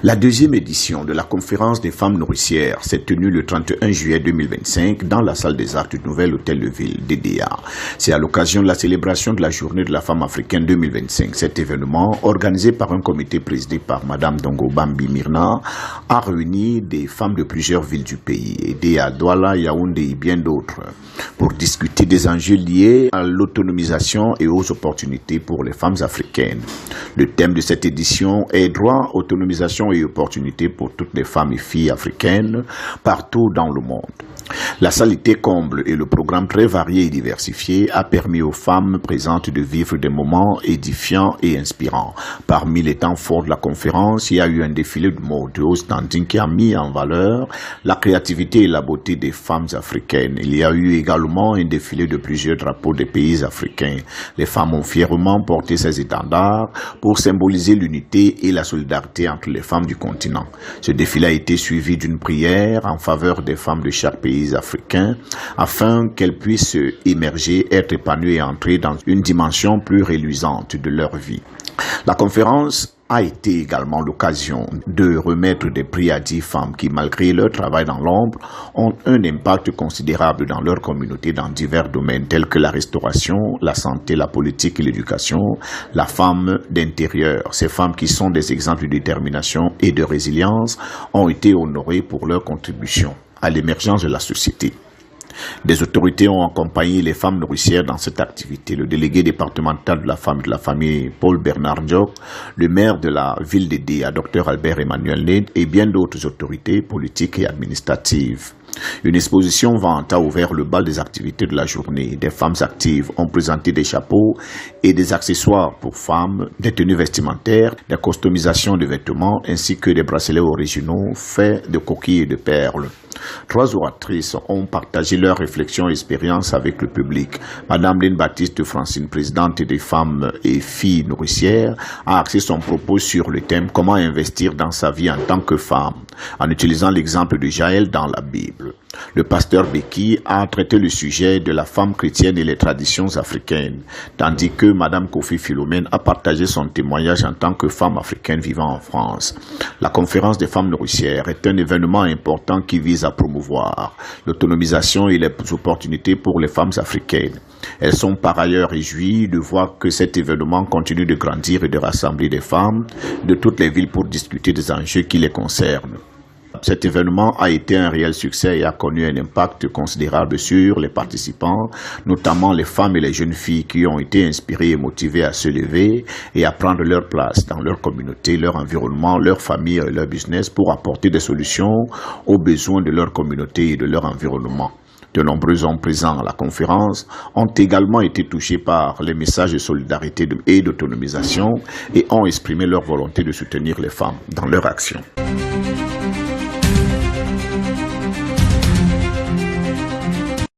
La deuxième édition de la conférence des femmes nourricières s'est tenue le 31 juillet 2025 dans la salle des arts du nouvel hôtel de ville d'Edea. C'est à l'occasion de la célébration de la journée de la femme africaine 2025. Cet événement, organisé par un comité présidé par Madame Dongo Bambi Mirna, a réuni des femmes de plusieurs villes du pays, Edea, Douala, Yaoundé et bien d'autres, pour discuter des enjeux liés à l'autonomisation et aux opportunités pour les femmes africaines. Le thème de cette édition est droit, autonomisation et opportunités pour toutes les femmes et filles africaines partout dans le monde. La salle était comble et le programme très varié et diversifié a permis aux femmes présentes de vivre des moments édifiants et inspirants. Parmi les temps forts de la conférence, il y a eu un défilé de mode de haut standing qui a mis en valeur la créativité et la beauté des femmes africaines. Il y a eu également un défilé de plusieurs drapeaux des pays africains. Les femmes ont fièrement porté ces étendards pour symboliser l'unité et la solidarité entre les femmes du continent. Ce défilé a été suivi d'une prière en faveur des femmes de chaque pays africains afin qu'elles puissent émerger, être épanouies et entrer dans une dimension plus reluisante de leur vie. La conférence a été également l'occasion de remettre des prix à 10 femmes qui, malgré leur travail dans l'ombre, ont un impact considérable dans leur communauté dans divers domaines tels que la restauration, la santé, la politique et l'éducation, la femme d'intérieur. Ces femmes qui sont des exemples de détermination et de résilience ont été honorées pour leur contribution à l'émergence de la société. Des autorités ont accompagné les femmes nourricières dans cette activité. Le délégué départemental de la femme et de la famille, Paul Bernard Diop, le maire de la ville d'Edea, Dr Albert Emmanuel Ned, et bien d'autres autorités politiques et administratives. Une exposition vente a ouvert le bal des activités de la journée. Des femmes actives ont présenté des chapeaux et des accessoires pour femmes, des tenues vestimentaires, des customisations de vêtements ainsi que des bracelets originaux faits de coquilles et de perles. 3 oratrices ont partagé leurs réflexions et expériences avec le public. Madame Lynn Baptiste Francine, présidente des femmes et filles nourricières, a axé son propos sur le thème « Comment investir dans sa vie en tant que femme » en utilisant l'exemple de Jaël dans la Bible. Le pasteur Becky a traité le sujet de la femme chrétienne et les traditions africaines, tandis que Madame Kofi Philomène a partagé son témoignage en tant que femme africaine vivant en France. La conférence des femmes nourricières est un événement important qui vise à promouvoir l'autonomisation et les opportunités pour les femmes africaines. Elles sont par ailleurs réjouies de voir que cet événement continue de grandir et de rassembler des femmes de toutes les villes pour discuter des enjeux qui les concernent. Cet événement a été un réel succès et a connu un impact considérable sur les participants, notamment les femmes et les jeunes filles qui ont été inspirées et motivées à se lever et à prendre leur place dans leur communauté, leur environnement, leur famille et leur business pour apporter des solutions aux besoins de leur communauté et de leur environnement. De nombreux hommes présents à la conférence ont également été touchés par les messages de solidarité et d'autonomisation et ont exprimé leur volonté de soutenir les femmes dans leur action.